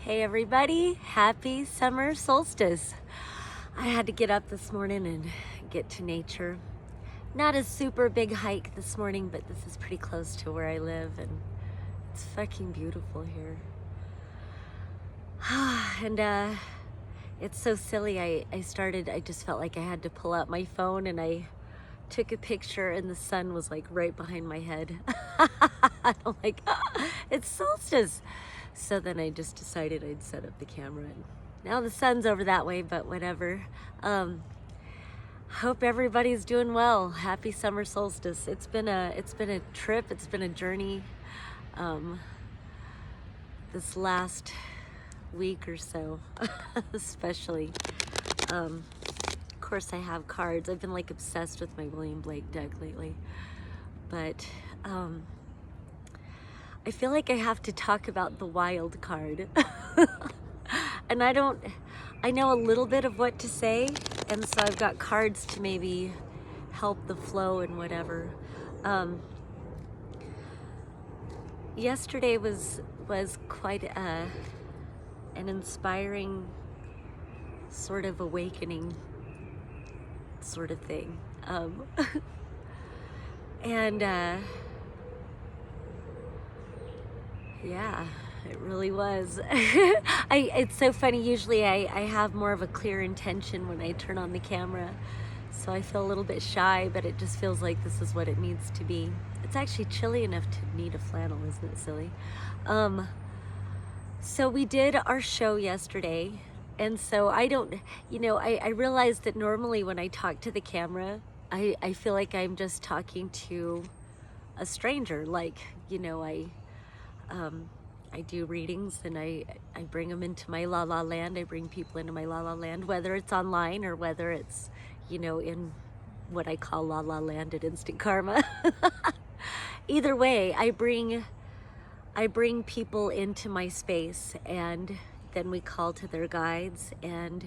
Hey everybody, happy summer solstice. I had to get up this morning and get to nature. Not a super big hike this morning, but this is pretty close to where I live and it's fucking beautiful here. And it's so silly. I just felt like I had to pull out my phone and I took a picture and the sun was like right behind my head. I'm like, it's solstice. So then I just decided I'd set up the camera and now the sun's over that way, but whatever. Hope everybody's doing well. Happy summer solstice. It's been a trip, it's been a journey. This last week or so, especially. Of course I have cards. I've been like obsessed with my William Blake deck lately, but I feel like I have to talk about the wild card. And I know a little bit of what to say, and so I've got cards to maybe help the flow and whatever. Yesterday was quite an inspiring sort of awakening sort of thing. And yeah, it really was. It's so funny. Usually I have more of a clear intention when I turn on the camera, so I feel a little bit shy, but it just feels like this is what it needs to be. It's actually chilly enough to need a flannel, isn't it silly? So we did our show yesterday, and so I realized that normally when I talk to the camera, I feel like I'm just talking to a stranger. Like, I do readings and I bring them into my la la land. I bring people into my la la land, whether it's online or whether it's, in what I call la la land at Instant Karma. Either way, I bring people into my space, and then we call to their guides, and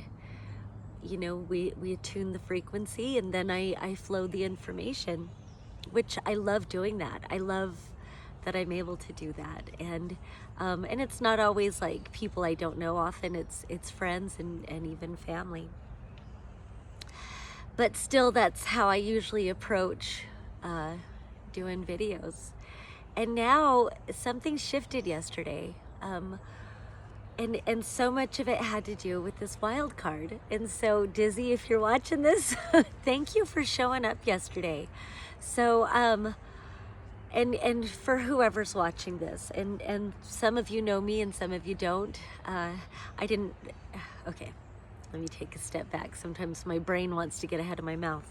we attune the frequency, and then I flow the information, which I love doing that. I love that I'm able to do that, and it's not always like people I don't know. Often it's friends and even family. But still, that's how I usually approach doing videos. And now something shifted yesterday, and so much of it had to do with this wild card. And so, Dizzy, if you're watching this, thank you for showing up yesterday. So and for whoever's watching this, and some of you know me and some of you don't, okay, let me take a step back. Sometimes my brain wants to get ahead of my mouth.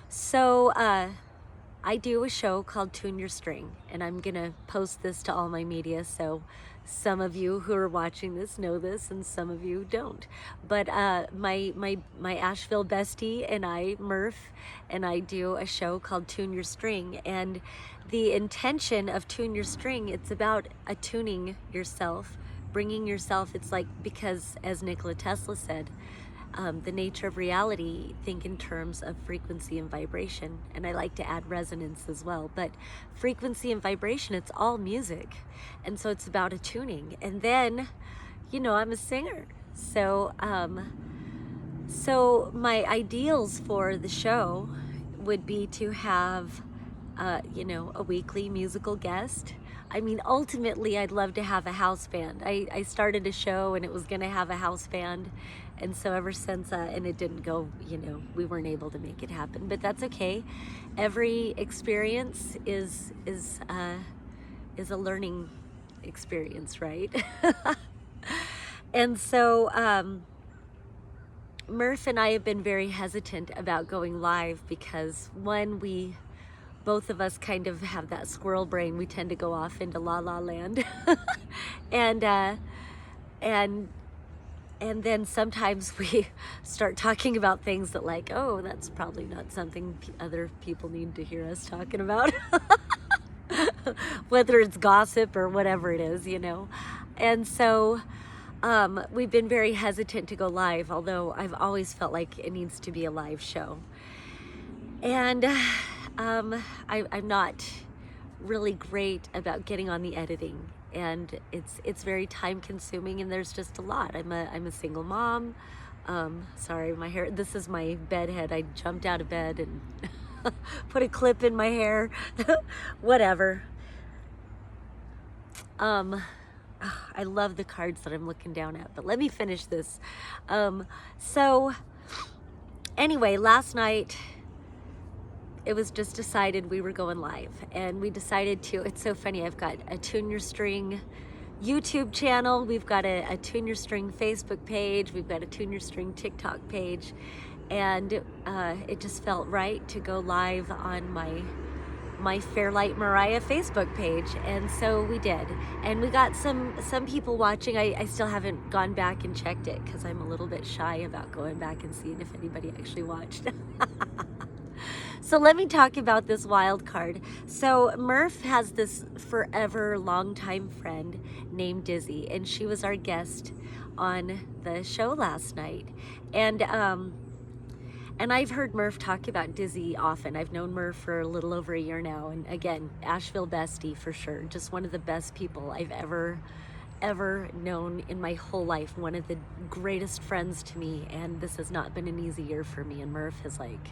So I do a show called Tune Your String, and I'm gonna post this to all my media, so some of you who are watching this know this and some of you don't. But my Asheville bestie and I, Murph, and I do a show called Tune Your String, and the intention of Tune Your String, it's about attuning yourself, bringing yourself, it's like, because as Nikola Tesla said, the nature of reality, think in terms of frequency and vibration. And I like to add resonance as well, but frequency and vibration, it's all music. And so it's about attuning. And then, I'm a singer. So, so my ideals for the show would be to have, a weekly musical guest. I mean, ultimately, I'd love to have a house band. I started a show and it was gonna have a house band. And so ever since, and it didn't go, we weren't able to make it happen, but that's okay. Every experience is a learning experience, right? And so Murph and I have been very hesitant about going live because, one, both of us kind of have that squirrel brain. We tend to go off into la la land. And then sometimes we start talking about things that, like, oh, that's probably not something other people need to hear us talking about. Whether it's gossip or whatever it is, And so we've been very hesitant to go live, although I've always felt like it needs to be a live show. And I'm not really great about getting on the editing. and it's very time consuming, and there's just a lot. I'm a single mom. Sorry, my hair, this is my bed head. I jumped out of bed and put a clip in my hair. Whatever. I love the cards that I'm looking down at, but let me finish this. So anyway, last night it was just decided we were going live, and we decided to, it's so funny, I've got a Tune Your String YouTube channel, we've got a Tune Your String Facebook page, we've got a Tune Your String TikTok page, and it just felt right to go live on my Fairlight Mariah Facebook page, and so we did, and we got some people watching. I still haven't gone back and checked it because I'm a little bit shy about going back and seeing if anybody actually watched. So let me talk about this wild card. So Murph has this forever longtime friend named Dizzy, and she was our guest on the show last night, and I've heard Murph talk about Dizzy often. I've known Murph for a little over a year now, and again, Asheville bestie for sure. Just one of the best people I've ever known in my whole life. One of the greatest friends to me, and this has not been an easy year for me, and Murph is like,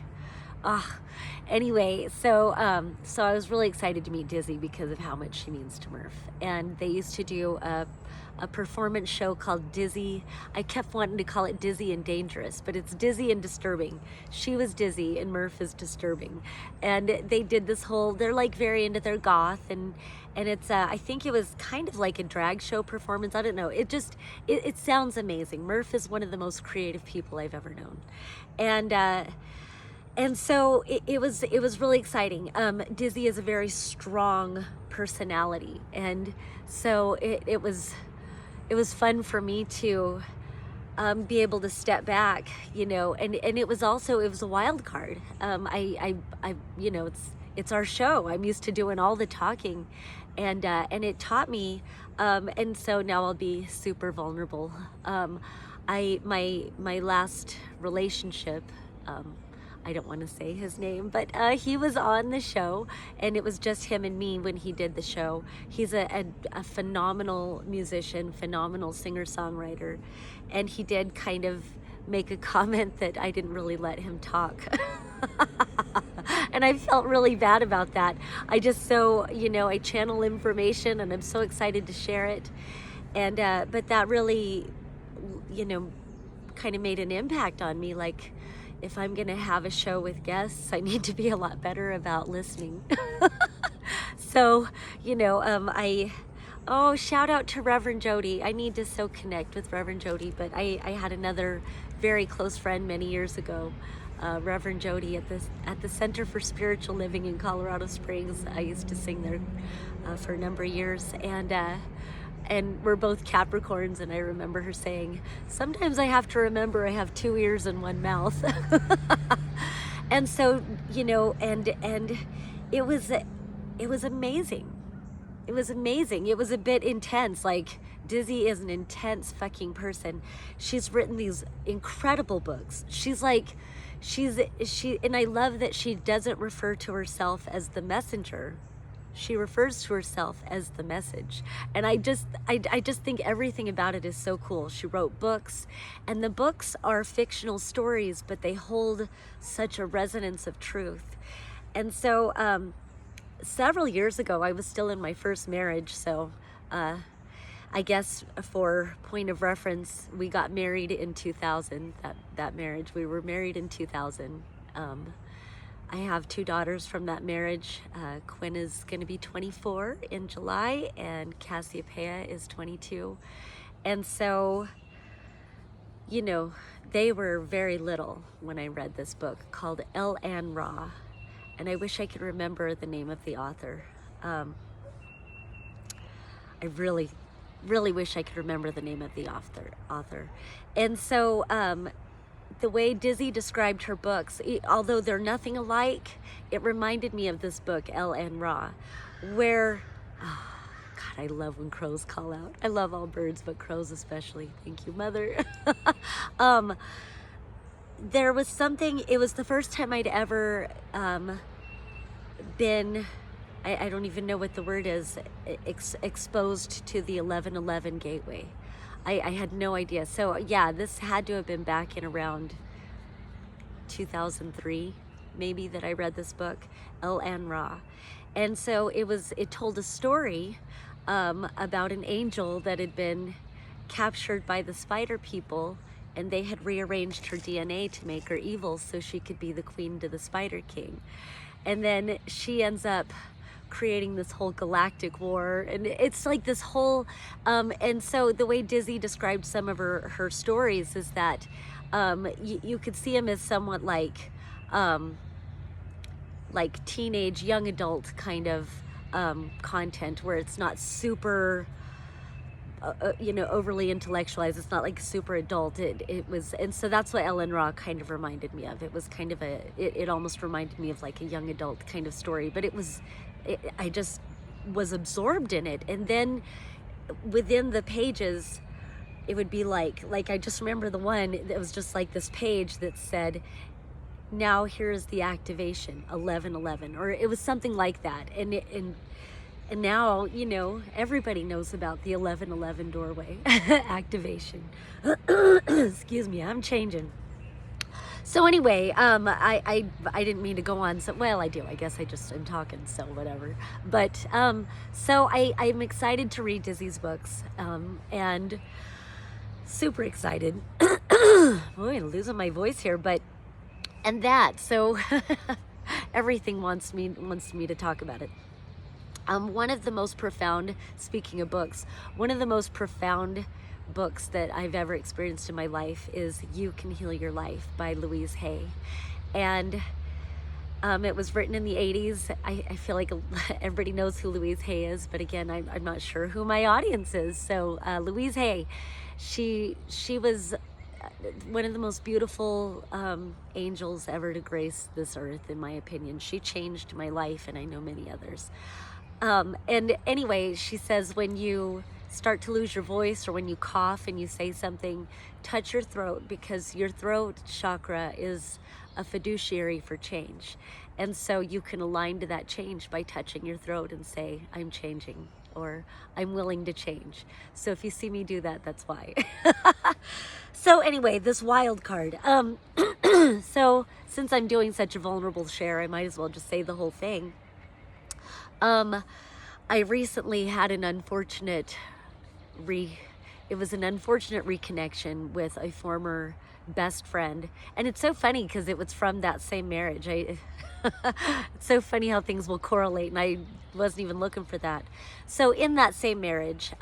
anyway, so I was really excited to meet Dizzy because of how much she means to Murph. And they used to do a performance show called Dizzy. I kept wanting to call it Dizzy and Dangerous, but it's Dizzy and Disturbing. She was Dizzy and Murph is Disturbing. And they did this whole, they're like very into their goth, and it's I think it was kind of like a drag show performance. I don't know. It sounds amazing. Murph is one of the most creative people I've ever known. And so it was really exciting. Dizzy is a very strong personality, and so it was fun for me to be able to step back, you know. And it was a wild card. I you know, it's our show. I'm used to doing all the talking, and it taught me. And so now I'll be super vulnerable. My last relationship. I don't want to say his name, but he was on the show, and it was just him and me when he did the show. He's a phenomenal musician, phenomenal singer-songwriter, and he did kind of make a comment that I didn't really let him talk. And I felt really bad about that. I just I channel information, and I'm so excited to share it. And but that really, kind of made an impact on me, like, if I'm gonna have a show with guests, I need to be a lot better about listening. So, shout out to Reverend Jody. I need to so connect with Reverend Jody, but I had another very close friend many years ago, Reverend Jody at the Center for Spiritual Living in Colorado Springs. I used to sing there for a number of years, and we're both Capricorns, and I remember her saying, sometimes I have to remember I have 2 ears and 1 mouth. And so, and it was amazing. It was amazing. It was a bit intense. Like, Dizzy is an intense fucking person. She's written these incredible books. And I love that she doesn't refer to herself as the messenger. She refers to herself as the message. And I just think everything about it is so cool. She wrote books, and the books are fictional stories, but they hold such a resonance of truth. And so several years ago, I was still in my first marriage, so I guess for point of reference, we got married in 2000, that marriage. We were married in 2000. I have 2 daughters from that marriage. Quinn is going to be 24 in July, and Cassiopeia is 22. And so, they were very little when I read this book called El An Ra, and I wish I could remember the name of the author. I really, really wish I could remember the name of the author. And so, the way Dizzy described her books, although they're nothing alike, it reminded me of this book, El An Ra, where, God, I love when crows call out. I love all birds, but crows especially. Thank you, Mother. There was something, it was the first time I'd ever been I don't even know what the word is, exposed to the 1111 gateway. I had no idea. So yeah, this had to have been back in around 2003, maybe, that I read this book, El An Ra. And so it told a story about an angel that had been captured by the spider people, and they had rearranged her DNA to make her evil so she could be the queen to the Spider King. And then she ends up creating this whole galactic war, and it's like this whole and so the way Dizzy described some of her stories is that you could see him as somewhat like teenage young adult kind of content, where it's not super overly intellectualized. It's not like super adult. It was, and so that's what Ellen Ra kind of reminded me of. It was kind of it almost reminded me of like a young adult kind of story, but I just was absorbed in it. And then within the pages, it would be like I just remember the one that was just like this page that said, now here's the activation 1111, or it was something like that. And now, everybody knows about the 1111 doorway activation. Excuse me, I'm changing. So anyway, I didn't mean to go on. So, well, I do. I guess I'm talking, so whatever. But so I'm excited to read Dizzy's books, and super excited. Boy, I'm losing my voice here, so everything wants me to talk about it. One of the most profound, speaking of books, one of the most profound books that I've ever experienced in my life is You Can Heal Your Life by Louise Hay. And it was written in the 80s. I feel like everybody knows who Louise Hay is, but again, I'm not sure who my audience is. So Louise Hay, she was one of the most beautiful angels ever to grace this earth, in my opinion. She changed my life, and I know many others. And anyway, she says, when you start to lose your voice, or when you cough and you say something, touch your throat, because your throat chakra is a fiduciary for change. And so you can align to that change by touching your throat and say, I'm changing, or I'm willing to change. So if you see me do that, that's why. So anyway, this wild card. So since I'm doing such a vulnerable share, I might as well just say the whole thing. I recently had an unfortunate reconnection with a former best friend. And it's so funny because it was from that same marriage. It's so funny how things will correlate, and I wasn't even looking for that. So in that same marriage,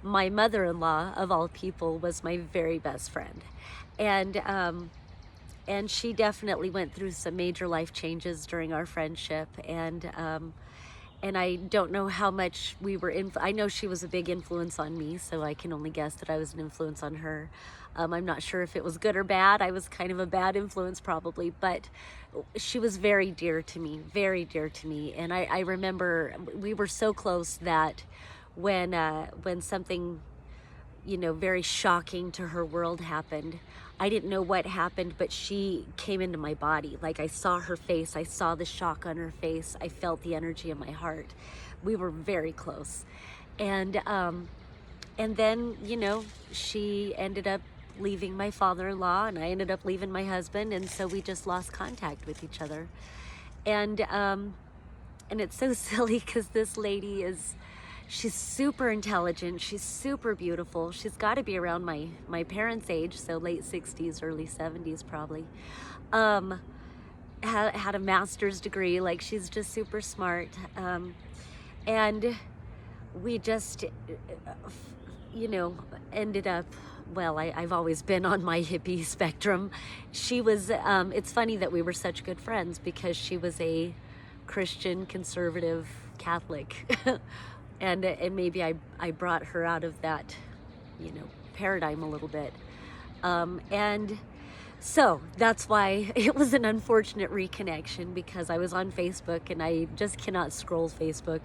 my mother-in-law, of all people, was my very best friend. And she definitely went through some major life changes during our friendship. And I don't know how much we were I know she was a big influence on me, so I can only guess that I was an influence on her. I'm not sure if it was good or bad. I was kind of a bad influence probably, but she was very dear to me, very dear to me. And I remember we were so close that when something, very shocking to her world happened, I didn't know what happened, but she came into my body. Like, I saw her face, I saw the shock on her face, I felt the energy in my heart. We were very close. And then, she ended up leaving my father-in-law, and I ended up leaving my husband, and so we just lost contact with each other. And it's so silly because this lady she's super intelligent, she's super beautiful, she's got to be around my parents' age, so late 60s, early 70s probably. Had a master's degree, like, she's just super smart. And we just, ended up, well, I've always been on my hippie spectrum. She was, it's funny that we were such good friends, because she was a Christian, conservative, Catholic. And maybe I brought her out of that, paradigm a little bit. And so that's why it was an unfortunate reconnection, because I was on Facebook, and I just cannot scroll Facebook,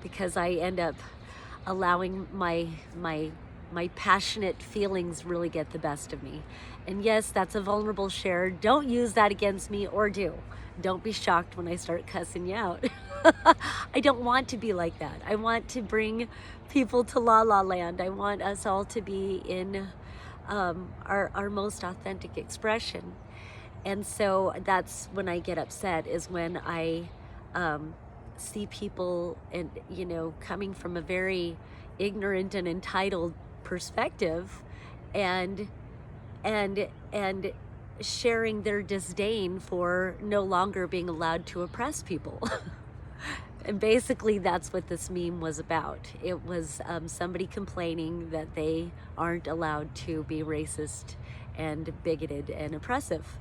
because I end up allowing my my passionate feelings really get the best of me. And yes, that's a vulnerable share. Don't use that against me, or do. Don't be shocked when I start cussing you out. I don't want to be like that. I want to bring people to La La Land. I want us all to be in our most authentic expression. And so that's when I get upset, is when I see people, and coming from a very ignorant and entitled perspective, and sharing their disdain for no longer being allowed to oppress people. And basically that's what this meme was about. It was somebody complaining that they aren't allowed to be racist and bigoted and oppressive.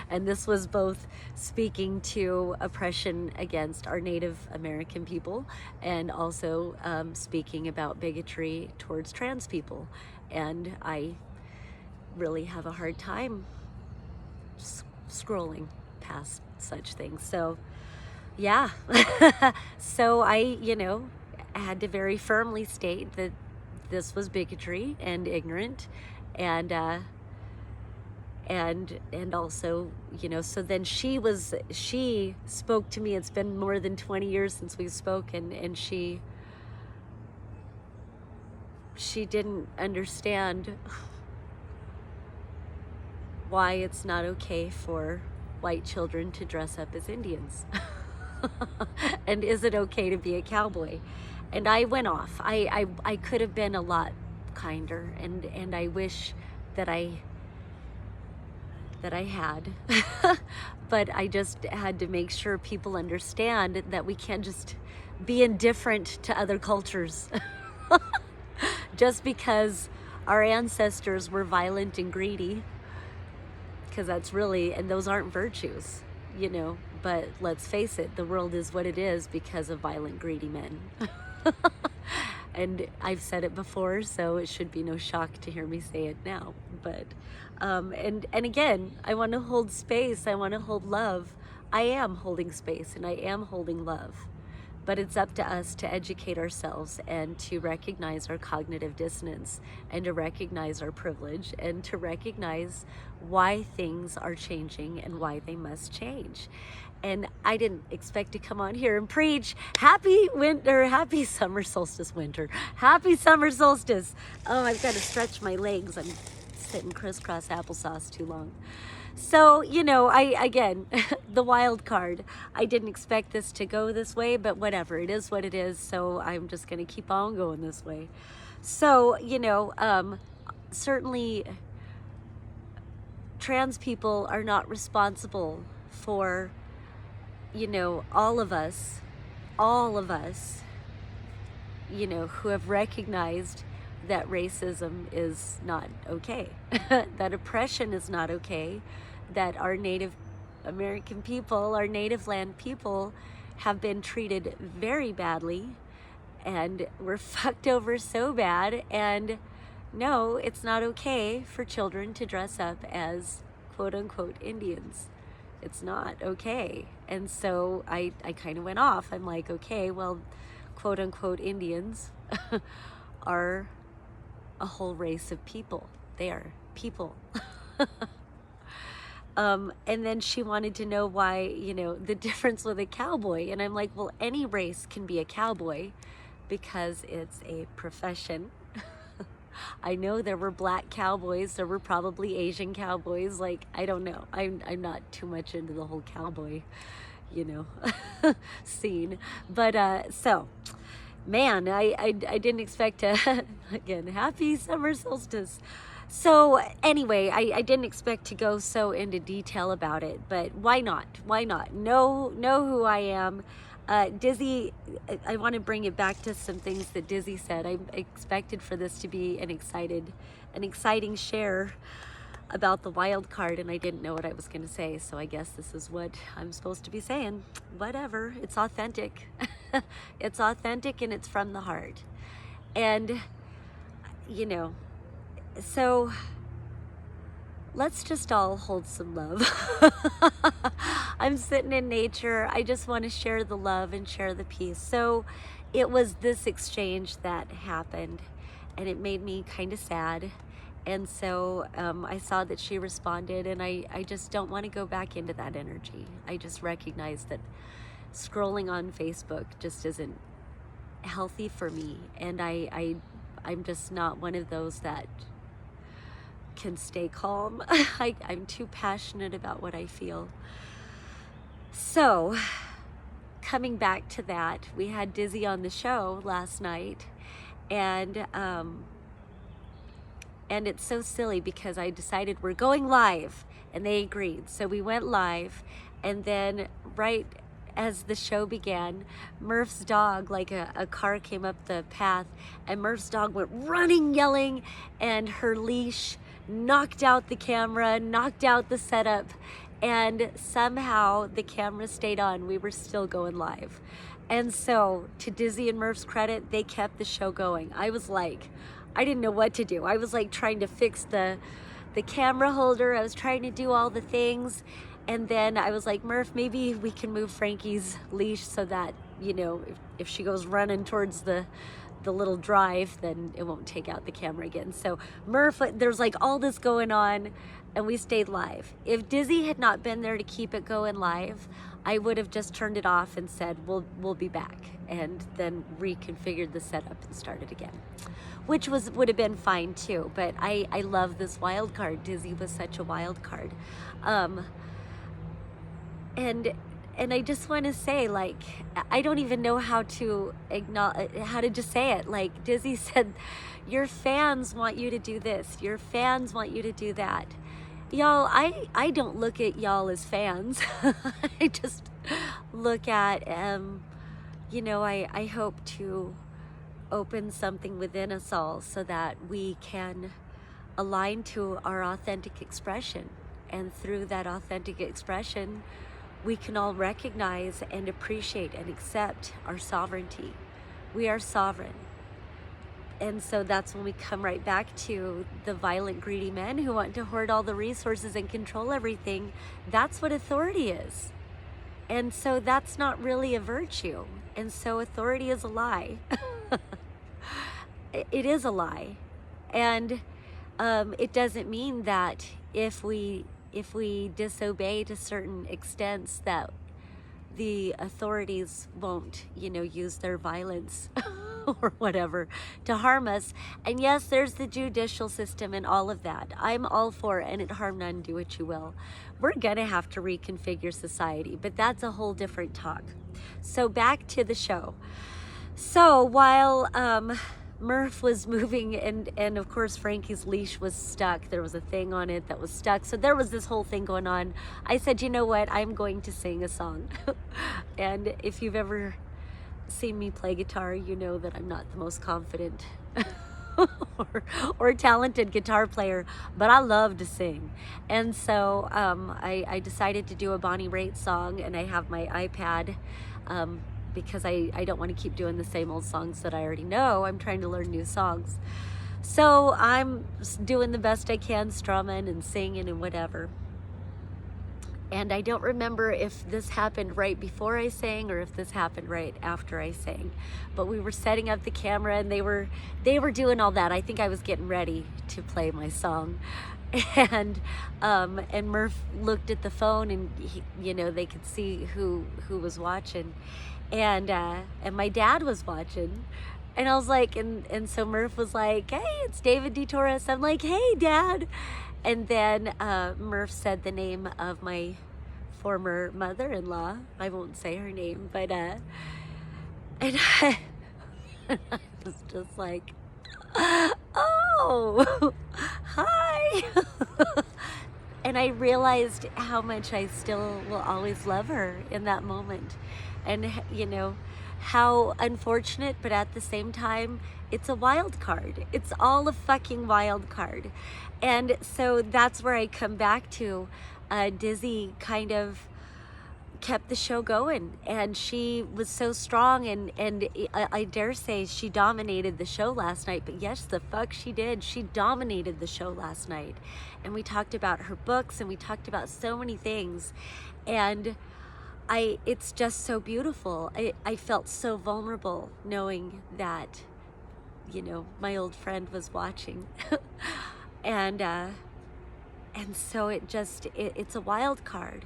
And this was both speaking to oppression against our Native American people, and also speaking about bigotry towards trans people. And I really have a hard time scrolling past such things. So yeah. So I had to very firmly state that this was bigotry and ignorant, and also, so then she spoke to me. It's been more than 20 years since we've spoken, and she didn't understand why it's not okay for white children to dress up as Indians. And is it okay to be a cowboy? And I went off. I could have been a lot kinder, and I wish that I had. But I just had to make sure people understand that we can't just be indifferent to other cultures. Just because our ancestors were violent and greedy, because that's really, and those aren't virtues, but let's face it, the world is what it is because of violent, greedy men. And I've said it before, so it should be no shock to hear me say it now. But and again, I want to hold space. I want to hold love. I am holding space, and I am holding love. But it's up to us to educate ourselves, and to recognize our cognitive dissonance, and to recognize our privilege, and to recognize why things are changing and why they must change. And I didn't expect to come on here and preach happy winter, happy summer solstice winter, happy summer solstice. Oh, I've got to stretch my legs. I'm sitting crisscross applesauce too long. So, again, the wild card. I didn't expect this to go this way, but whatever, it is what it is. So I'm just going to keep on going this way. So, certainly trans people are not responsible for, all of us, who have recognized that racism is not okay, that oppression is not okay, that our Native American people, our native land people, have been treated very badly, and we're fucked over so bad. And no, it's not okay for children to dress up as quote unquote Indians. It's not okay. And so I kind of went off. I'm like, okay, well, quote unquote Indians are a whole race of people. They are people. And then she wanted to know why, the difference with a cowboy. And I'm like, well, any race can be a cowboy because it's a profession. I know there were black cowboys. There were probably Asian cowboys. Like, I don't know. I'm not too much into the whole cowboy, scene. But, so, man, I didn't expect to, again, happy summer solstice. So anyway, I didn't expect to go so into detail about it, but why not? Why not? Know who I am. Dizzy, I want to bring it back to some things that Dizzy said. I expected for this to be an exciting share about the wild card, and I didn't know what I was going to say, so I guess this is what I'm supposed to be saying. Whatever, it's authentic. It's authentic, and it's from the heart. And, so let's just all hold some love. I'm sitting in nature. I just want to share the love and share the peace. So it was this exchange that happened. and it made me kind of sad. And so I saw that she responded, and I just don't want to go back into that energy. I just recognize that scrolling on Facebook just isn't healthy for me, and I'm just not one of those that can stay calm. I'm too passionate about what I feel. So coming back to that, we had Dizzy on the show last night, and it's so silly because I decided we're going live, and they agreed. So we went live, and then right as the show began, Murph's dog, like a car came up the path, and Murph's dog went running, yelling, and her leash knocked out the camera, knocked out the setup, and somehow the camera stayed on. We were still going live. And so, to Dizzy and Murph's credit, they kept the show going. I was like, I didn't know what to do. I was like trying to fix the camera holder. I was trying to do all the things. And then I was like, Murph, maybe we can move Frankie's leash so that, you know, if she goes running towards the little drive, then it won't take out the camera again. So Murph, there's like all this going on, and we stayed live. If Dizzy had not been there to keep it going live, I would have just turned it off and said, we'll be back, and then reconfigured the setup and started again, which would have been fine too. But I love this wild card. Dizzy was such a wild card. And I just want to say, like, I don't even know how to acknowledge, how to just say it. Like Dizzy said, your fans want you to do this. Your fans want you to do that. Y'all, I don't look at y'all as fans. I just look at, you know, I hope to open something within us all so that we can align to our authentic expression. And through that authentic expression, we can all recognize and appreciate and accept our sovereignty. We are sovereign. And so that's when we come right back to the violent, greedy men who want to hoard all the resources and control everything. That's what authority is. And so that's not really a virtue. And so authority is a lie. It is a lie. And it doesn't mean that if we disobey to certain extents that the authorities won't, you know, use their violence or whatever to harm us. And yes, there's the judicial system and all of that. I'm all for it, and it harm none, do what you will. We're gonna have to reconfigure society, but that's a whole different talk. So back to the show. So while Murph was moving, and of course Frankie's leash was stuck. There was a thing on it that was stuck. So there was this whole thing going on. I said, you know what? I'm going to sing a song. And if you've ever seen me play guitar, you know that I'm not the most confident or talented guitar player, but I love to sing. And so I decided to do a Bonnie Raitt song, and I have my iPad, because I don't want to keep doing the same old songs that I already know. I'm trying to learn new songs. So I'm doing the best I can, strumming and singing and whatever. And I don't remember if this happened right before I sang or if this happened right after I sang. But we were setting up the camera, and they were doing all that. I think I was getting ready to play my song. And Murph looked at the phone, and he, you know, they could see who was watching. And my dad was watching, and I was like, and so Murph was like, hey, it's David D. Torres. I'm like, hey, Dad. And then Murph said the name of my former mother-in-law. I won't say her name, but and I was just like, oh, hi. And I realized how much I still will always love her in that moment. And, you know, how unfortunate, but at the same time, it's a wild card. It's all a fucking wild card. And so that's where I come back to. Dizzy kind of kept the show going, and she was so strong, and I dare say she dominated the show last night. But yes, the fuck she did. She dominated the show last night. And we talked about her books, and we talked about so many things. And it's just so beautiful. I felt so vulnerable knowing that you know, my old friend was watching. And so it's a wild card.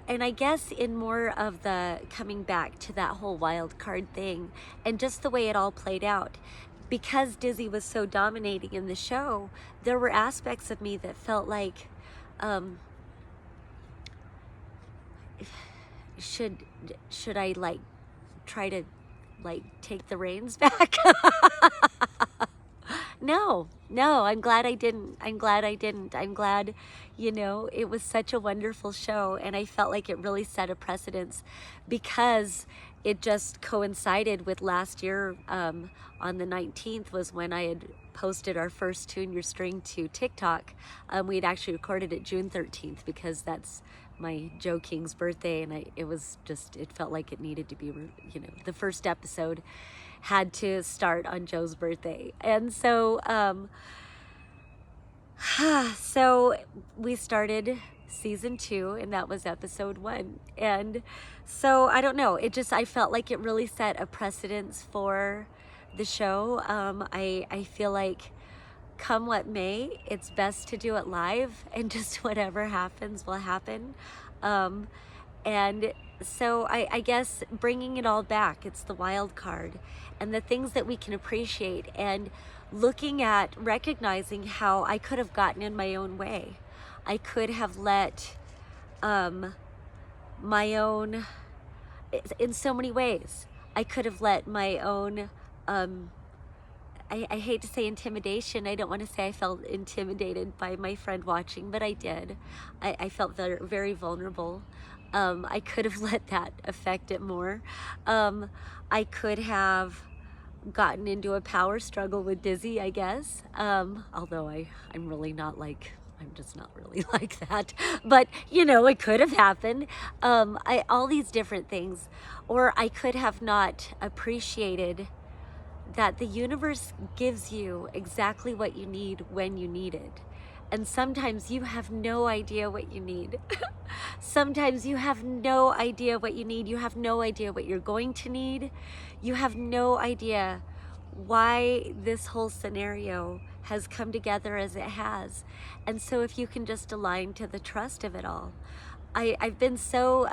And I guess in more of the coming back to that whole wild card thing and just the way it all played out, because Dizzy was so dominating in the show, there were aspects of me that felt like, should I like try to like take the reins back? No, I'm glad I didn't. I'm glad, you know, it was such a wonderful show, and I felt like it really set a precedence because it just coincided with last year. On the 19th was when I had posted our first Tune Your String to TikTok. We had actually recorded it June 13th because that's my Joe King's birthday, and it felt like it needed to be, you know, the first episode had to start on Joe's birthday. And so so we started season 2, and that was episode 1. And so I don't know, I felt like it really set a precedence for the show. I feel like come what may, it's best to do it live, and just whatever happens will happen. And so I guess bringing it all back, it's the wild card and the things that we can appreciate, and recognizing how I could have gotten in my own way. I could have let my own, in so many ways, I could have let my own, I hate to say intimidation. I don't want to say I felt intimidated by my friend watching, but I did. I felt very, very vulnerable. I could have let that affect it more. I could have gotten into a power struggle with Dizzy, I guess. Although I'm really not like, I'm just not really like that. But, you know, it could have happened. All these different things. Or I could have not appreciated that the universe gives you exactly what you need when you need it. And sometimes you have no idea what you need. Sometimes you have no idea what you need. You have no idea what you're going to need. You have no idea why this whole scenario has come together as it has. And so if you can just align to the trust of it all. I've been so,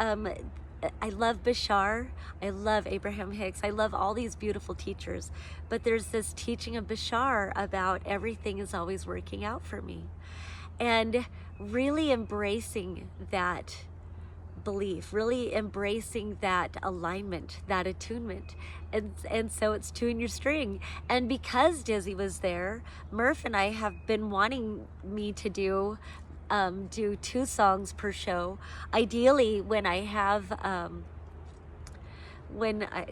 I love Bashar, I love Abraham Hicks, I love all these beautiful teachers, but there's this teaching of Bashar about everything is always working out for me. And really embracing that belief, really embracing that alignment, that attunement. And so it's Tune Your String. And because Dizzy was there, Murph and I have been wanting me to do 2 songs per show. Ideally, when I have,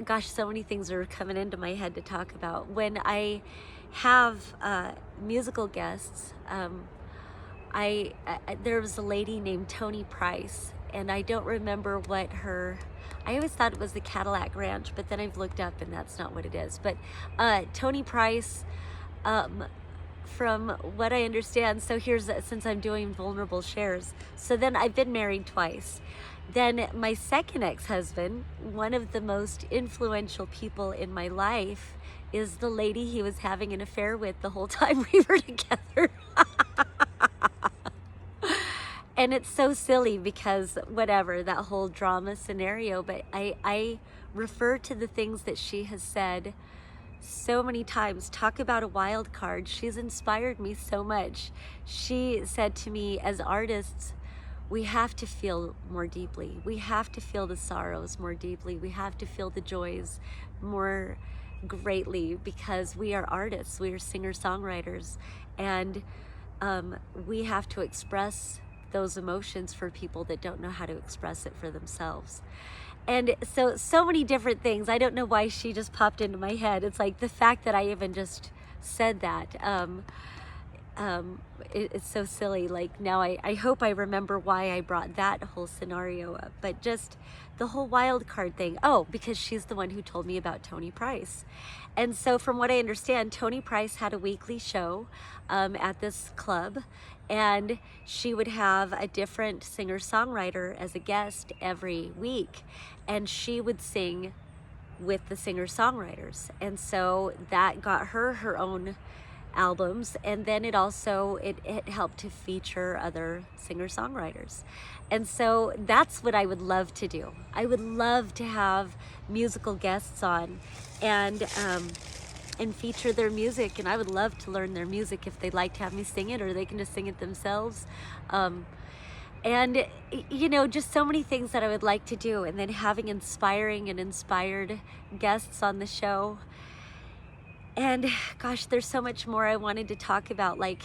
gosh, so many things are coming into my head to talk about. When I have musical guests, there was a lady named Tony Price, and I don't remember what I always thought it was the Cadillac Ranch, but then I've looked up and that's not what it is. But Tony Price, from what I understand, so since I'm doing vulnerable shares, so then I've been married twice. Then my second ex-husband, one of the most influential people in my life, is the lady he was having an affair with the whole time we were together. And it's so silly because whatever, that whole drama scenario, but I refer to the things that she has said so many times. Talk about a wild card. She's inspired me so much. She said to me, as artists, we have to feel more deeply. We have to feel the sorrows more deeply. We have to feel the joys more greatly because we are artists. We are singer-songwriters. And we have to express those emotions for people that don't know how to express it for themselves. And so many different things. I don't know why she just popped into my head. It's like the fact that I even just said that. It's so silly. Like now I hope I remember why I brought that whole scenario up, but just the whole wild card thing. Oh, because she's the one who told me about Tony Price. And so from what I understand, Tony Price had a weekly show at this club, and she would have a different singer-songwriter as a guest every week, and she would sing with the singer-songwriters. And so that got her own albums, and then it also it helped to feature other singer-songwriters. And so that's what I would love to do. I would love to have musical guests on and feature their music, and I would love to learn their music if they'd like to have me sing it, or they can just sing it themselves. And you know, just so many things that I would like to do, and then having inspiring and inspired guests on the show. And gosh, there's so much more I wanted to talk about. Like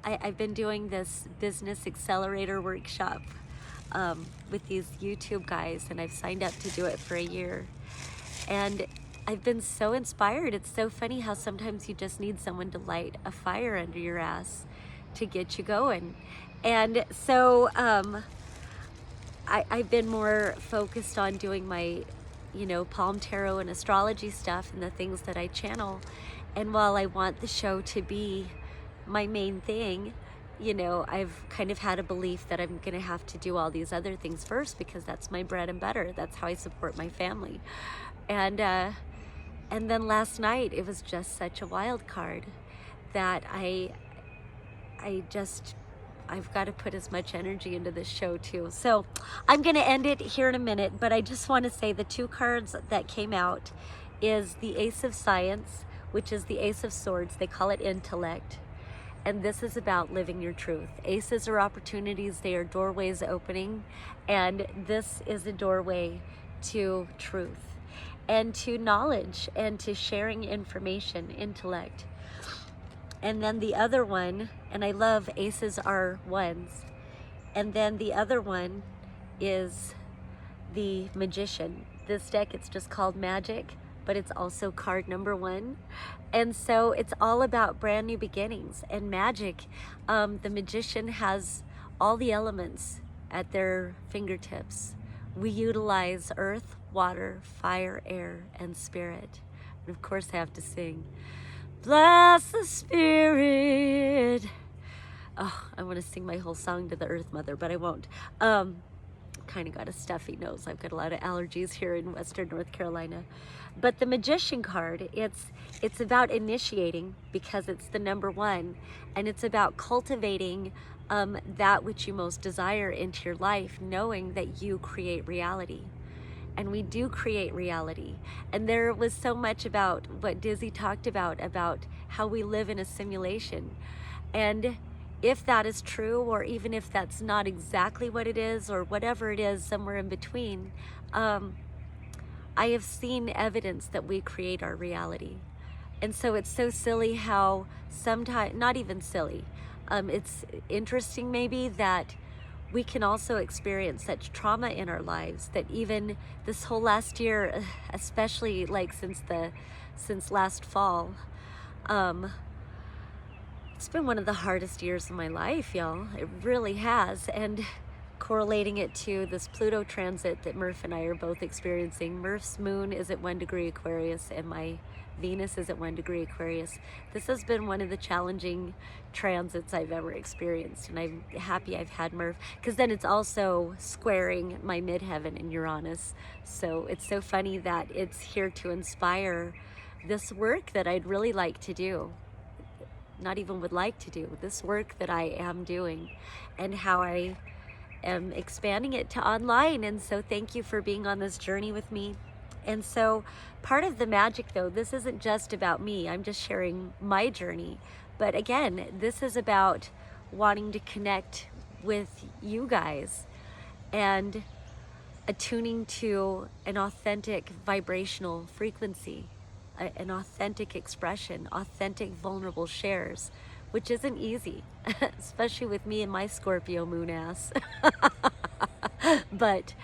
I've been doing this business accelerator workshop with these YouTube guys, and I've signed up to do it for a year. And I've been so inspired. It's so funny how sometimes you just need someone to light a fire under your ass to get you going. And so I've been more focused on doing my, you know, palm tarot and astrology stuff and the things that I channel. And while I want the show to be my main thing, you know, I've kind of had a belief that I'm gonna have to do all these other things first, because that's my bread and butter. That's how I support my family. And then last night, it was just such a wild card that I've got to put as much energy into this show too. So I'm going to end it here in a minute, but I just want to say the two cards that came out is the Ace of Science, which is the Ace of Swords. They call it intellect. And this is about living your truth. Aces are opportunities. They are doorways opening. And this is a doorway to truth and to knowledge and to sharing information, intellect. And then the other one, and I love aces are ones. And then the other one is the Magician. This deck, it's just called Magic, but it's also card number 1. And so it's all about brand new beginnings and magic. The Magician has all the elements at their fingertips. We utilize earth, water, fire, air, and spirit. And of course I have to sing, bless the spirit. Oh, I want to sing my whole song to the Earth Mother, but I won't. Kind of got a stuffy nose. I've got a lot of allergies here in Western North Carolina. But the Magician card, it's about initiating, because it's the number 1, and it's about cultivating that which you most desire into your life, knowing that you create reality. And we do create reality. And there was so much about what Dizzy talked about how we live in a simulation. And if that is true, or even if that's not exactly what it is, or whatever it is, somewhere in between, I have seen evidence that we create our reality. And so it's so silly how sometimes, not even silly, it's interesting maybe that we can also experience such trauma in our lives that even this whole last year, especially like since last fall, it's been one of the hardest years of my life, y'all. It really has. And correlating it to this Pluto transit that Murph and I are both experiencing. Murph's moon is at 1 degree Aquarius, and my Venus is at 1 degree Aquarius. This has been one of the challenging transits I've ever experienced, and I'm happy I've had Murph, because then it's also squaring my midheaven in Uranus. So it's so funny that it's here to inspire this work that I'd really like to do. Not even would like to do, this work that I am doing, and how I am expanding it to online. And so thank you for being on this journey with me. And so part of the magic, though, this isn't just about me. I'm just sharing my journey. But again, this is about wanting to connect with you guys and attuning to an authentic vibrational frequency, an authentic expression, authentic vulnerable shares, which isn't easy, especially with me and my Scorpio moon ass. But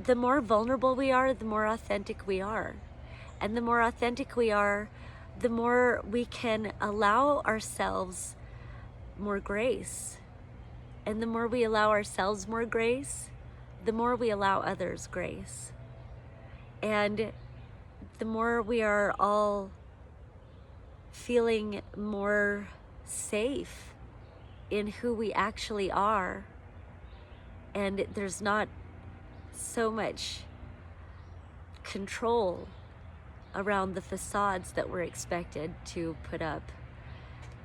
the more vulnerable we are, the more authentic we are. And the more authentic we are, the more we can allow ourselves more grace. And the more we allow ourselves more grace, the more we allow others grace. And the more we are all feeling more safe in who we actually are, and there's not so much control around the facades that we're expected to put up.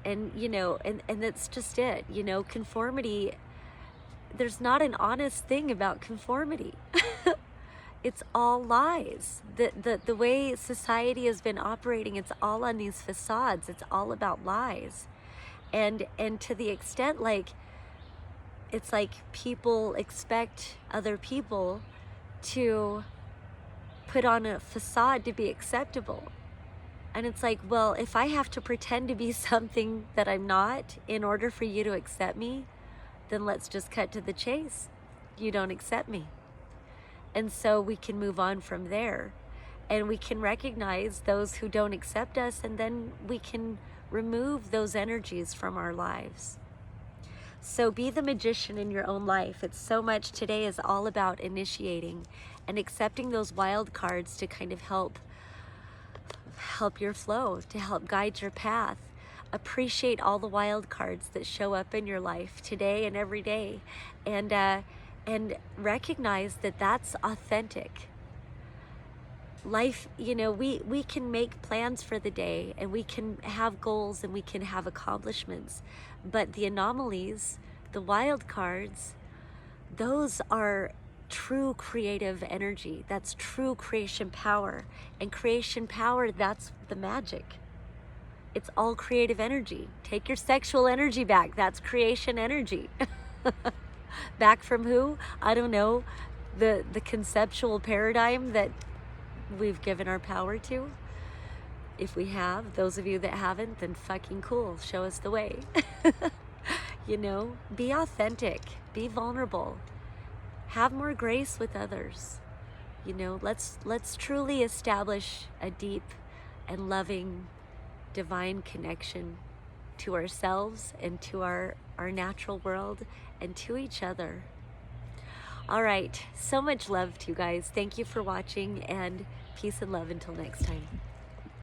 And, you know, and that's just it, you know, conformity, there's not an honest thing about conformity. It's all lies. The way society has been operating, it's all on these facades. It's all about lies. And to the extent, like, it's like people expect other people to put on a facade to be acceptable. And it's like, well, if I have to pretend to be something that I'm not in order for you to accept me, then let's just cut to the chase. You don't accept me. And so we can move on from there. And we can recognize those who don't accept us, and then we can remove those energies from our lives. So be the magician in your own life. It's so much today is all about initiating and accepting those wild cards to kind of help your flow, to help guide your path. Appreciate all the wild cards that show up in your life today and every day, and recognize that that's authentic. Life, you know, we can make plans for the day, and we can have goals, and we can have accomplishments, but the anomalies, the wild cards, those are true creative energy. That's true creation power. And creation power, that's the magic. It's all creative energy. Take your sexual energy back. That's creation energy. Back from who? I don't know. The conceptual paradigm that we've given our power to. If we have, those of you that haven't, then fucking cool. Show us the way. You know, be authentic. Be vulnerable. Have more grace with others. You know, let's truly establish a deep and loving divine connection to ourselves and to our natural world and to each other. All right, so much love to you guys. Thank you for watching, and peace and love until next time.